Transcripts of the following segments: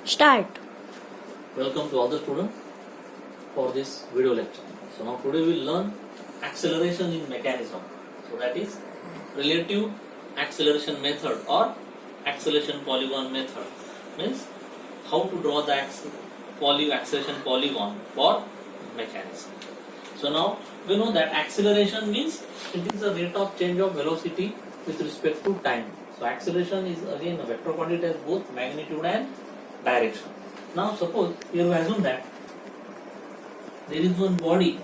Start. Welcome to all the students for this video lecture. So now today we will learn acceleration in mechanism. So that is relative acceleration method or acceleration polygon method. Means how to draw the acceleration polygon for mechanism. So now we know that acceleration means it is the rate of change of velocity with respect to time. So acceleration is again a vector quantity has both magnitude and direction. Now suppose here we assume that there is one body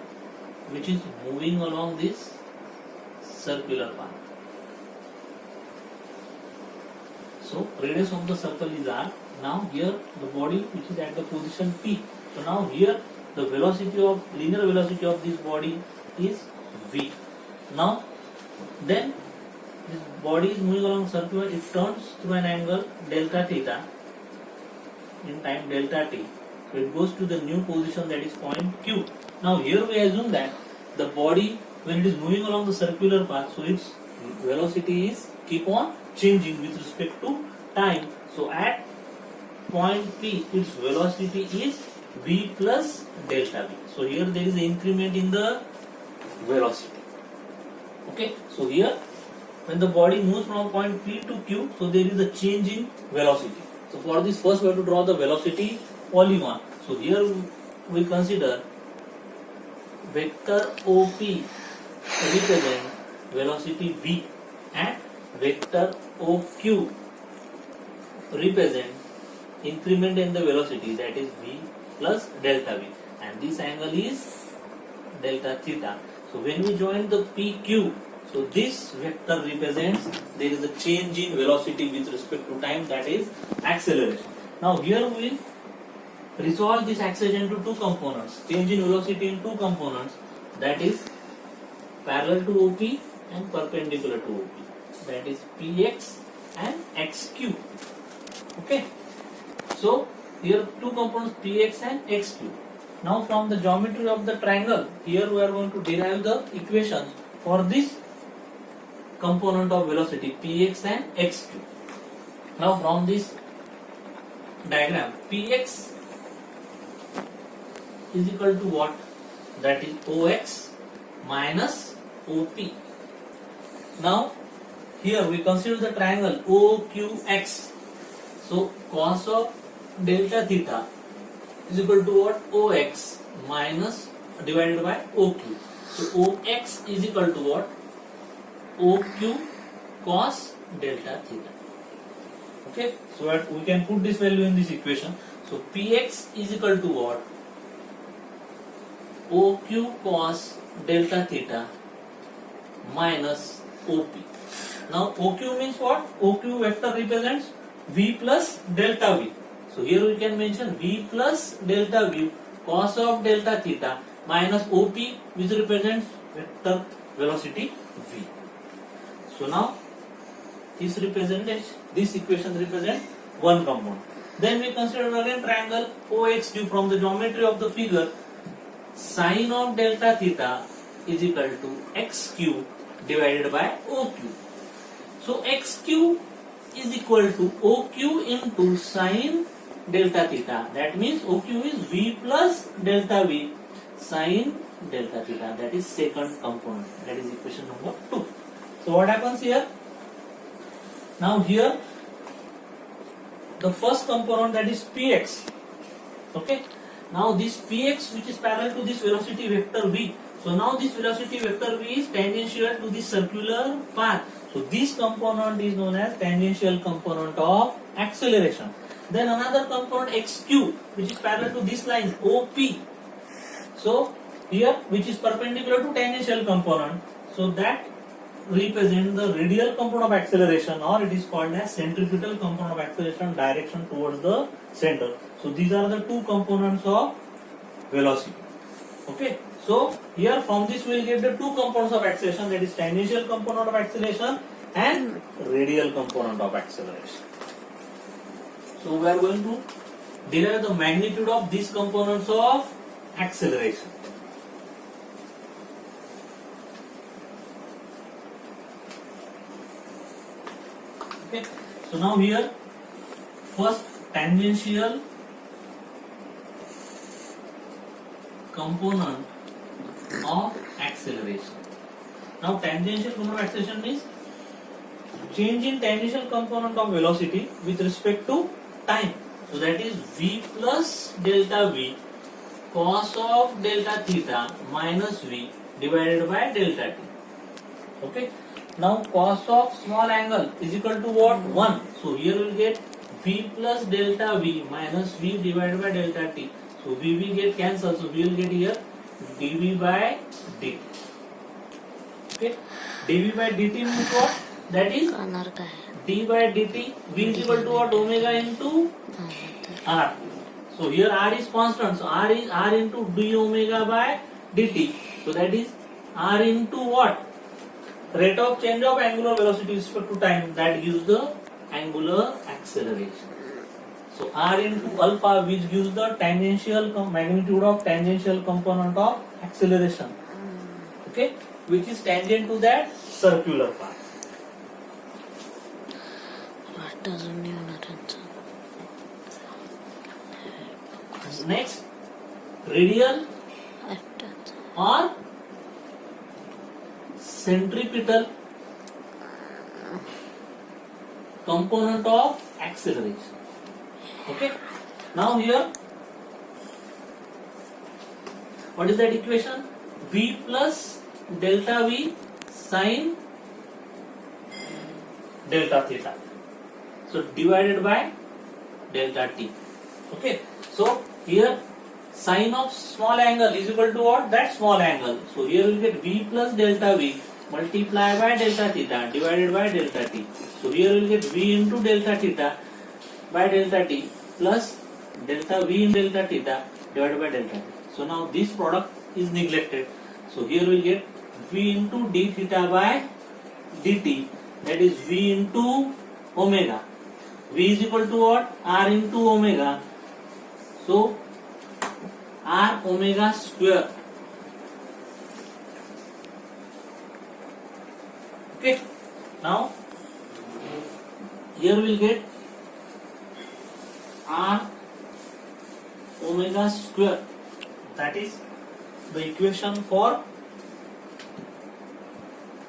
which is moving along this circular path. So radius of the circle is r. Now here the body which is at the position P. So now here the linear velocity of this body is v. Now then this body is moving along circular, it turns through an angle delta theta in time delta t. So it goes to the new position, that is point Q. Now here we assume that the body when it is moving along the circular path, so its velocity is keep on changing with respect to time. So at point P its velocity is v plus delta v. So here there is an increment in the velocity. Okay, so here when the body moves from point P to Q, so there is a change in velocity. So for this first we have to draw the velocity polygon. So here we consider vector OP represent velocity v and vector OQ represent increment in the velocity, that is v plus delta v, and this angle is delta theta. So when we join the PQ, so this vector represents there is a change in velocity with respect to time, that is acceleration. Now here we will resolve this acceleration into two components, change in velocity in two components, that is parallel to OP and perpendicular to OP, that is Px and Xq. Okay, so here two components Px and Xq. Now from the geometry of the triangle, here we are going to derive the equations for this component of velocity Px and Xq. Now from this diagram, Px is equal to what? That is Ox minus OP. Now here we consider the triangle OQX. So cos of delta theta is equal to what? Ox minus divided by OQ. So Ox is equal to what? OQ cos delta theta. Okay, so that we can put this value in this equation. So Px is equal to what? OQ cos delta theta minus OP. Now OQ means what? OQ vector represents v plus delta v. So here we can mention v plus delta v cos of delta theta minus OP, which represents vector velocity v. So now this equation represents one component. Then we consider again triangle OXQ. From the geometry of the figure, sine of delta theta is equal to XQ divided by OQ. So XQ is equal to OQ into sine delta theta. That means OQ is v plus delta v sine delta theta. That is second component. That is equation number 2. So what happens here? Now here the first component, that is Px. Okay. Now this Px which is parallel to this velocity vector v. So now this velocity vector v is tangential to this circular path. So this component is known as tangential component of acceleration. Then another component xq which is parallel to this line OP. So here which is perpendicular to tangential component. So that represent the radial component of acceleration, or it is called as centripetal component of acceleration, direction towards the center. So these are the two components of velocity. Okay, so here from this we will get the two components of acceleration, that is tangential component of acceleration and radial component of acceleration. So we are going to derive the magnitude of these components of acceleration. Okay. So now here first tangential component of acceleration. Now tangential component of acceleration means change in tangential component of velocity with respect to time. So that is v plus delta v cos of delta theta minus v divided by delta t. Okay. Now cos of small angle is equal to what? 1. So here we will get v plus delta v minus v divided by delta t. So v will get cancelled. So we will get here dv by dt. Okay. dv by dt means what? That is d by dt. V is equal to what? Omega into r. So here r is constant. So r is r into d omega by dt. So that is r into what? Rate of change of angular velocity with respect to time. That gives the angular acceleration. So r into alpha, which gives the tangential magnitude of tangential component of acceleration. Okay, which is tangent to that circular path. What doesn't mean attention? Next, radial or centripetal component of acceleration. Okay. Now here, what is that equation? V plus delta V sine delta theta. So divided by delta t. Okay. So here sine of small angle is equal to what? That small angle. So here we will get V plus delta V multiplied by delta theta divided by delta t. So here we will get V into delta theta by delta t plus delta V in delta theta divided by delta t. So now this product is neglected. So here we will get V into d theta by dt, that is V into omega. V is equal to what? R into omega. So R omega square. Okay. Now here we will get R omega square. That is the equation for,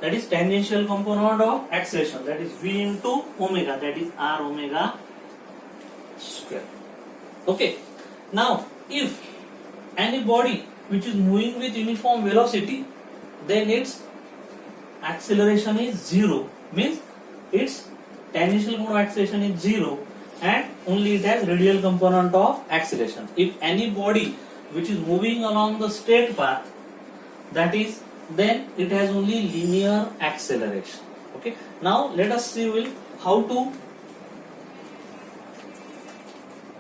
that is tangential component of acceleration, that is V into omega, that is R omega square. Okay. Now if any body which is moving with uniform velocity, then its acceleration is 0, means its tangential component of acceleration is 0 and only it has radial component of acceleration. If any body which is moving along the straight path, that is, then it has only linear acceleration. Okay. Now let us see how to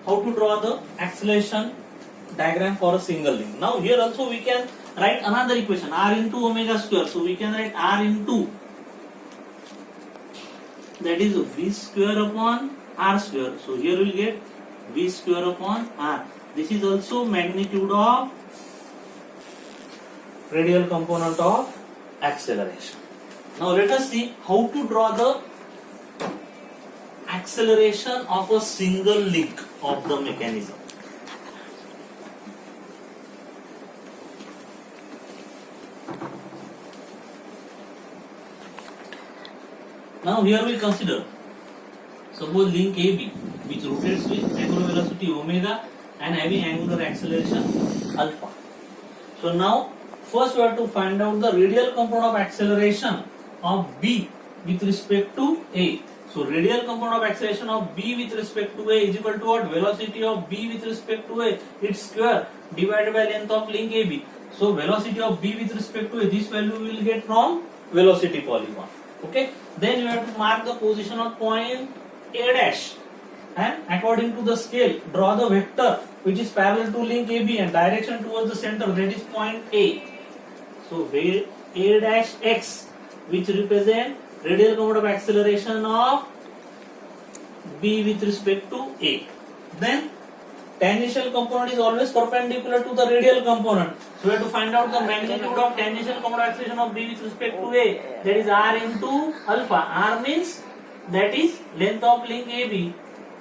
draw the acceleration diagram for a single link. Now here also we can write another equation, R into omega square. So we can write R into, that is V square upon R square. So here we will get V square upon R. This is also magnitude of radial component of acceleration. Now let us see how to draw the acceleration of a single link of the mechanism. Now here we consider, suppose link AB which rotates with angular velocity omega and having angular acceleration alpha. So now first we have to find out the radial component of acceleration of B with respect to A. So radial component of acceleration of B with respect to A is equal to what? Velocity of B with respect to A, its square divided by length of link AB. So velocity of B with respect to A, this value we will get from velocity polygon. Okay. Then you have to mark the position of point A dash, and according to the scale draw the vector which is parallel to link AB and direction towards the center, that is point A. So A dash x, which represent radial component of acceleration of B with respect to A. Then tangential component is always perpendicular to the radial component. So we have to find out the magnitude of tangential component of acceleration of B with respect to A. That is R into alpha. R means that is length of link AB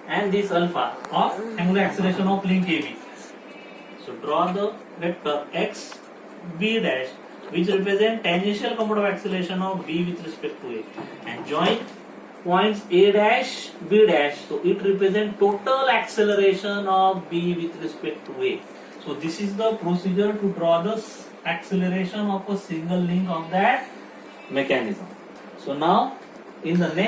and this alpha of angular acceleration of link AB. So draw the vector x b dash which represent tangential component of acceleration of b with respect to a, and join points a dash b dash. So it represent total acceleration of b with respect to a. So this is the procedure to draw the acceleration of a single link of that mechanism. So now in the next